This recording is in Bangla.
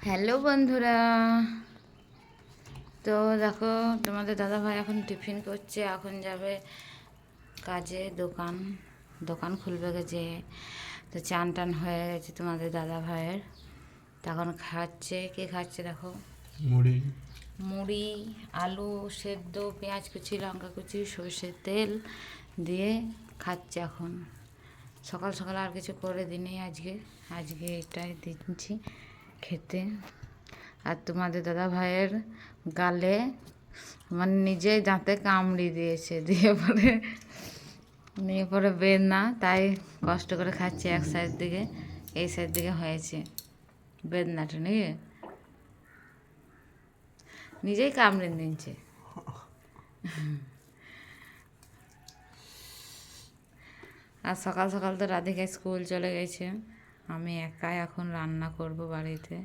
হ্যালো বন্ধুরা, তো দেখো তোমাদের দাদাভাই এখন টিফিন করছে, এখন যাবে কাজে। দোকান দোকান খুলবে যে। তো চান টান হয়ে গেছে তোমাদের দাদাভাইয়ের, তখন খাচ্ছে। কে খাচ্ছে দেখো, মুড়ি। মুড়ি, আলু সেদ্ধ, পেঁয়াজ কুচি, লঙ্কা কুচি, সর্ষের তেল দিয়ে খাচ্ছে এখন। সকাল সকাল আর কিছু করে দিইনি আজকে, আজকে এটাই দিচ্ছি খেতে। আর তোমাদের দাদা ভাইয়ের গালে মানে নিজেই দাঁতে কামড়ি দিয়েছে, নিয়ে পরে বেদনা, তাই কষ্ট করে খাচ্ছে। এক সাইড দিকে, এই সাইড দিকে হয়েছে বেদনাটা, নিয়ে নিজেই কামড়ে নিচ্ছে। আর সকাল সকাল তো রাধিকা স্কুল চলে গেছে, আমি একাই এখন রান্না করব বাড়িতে।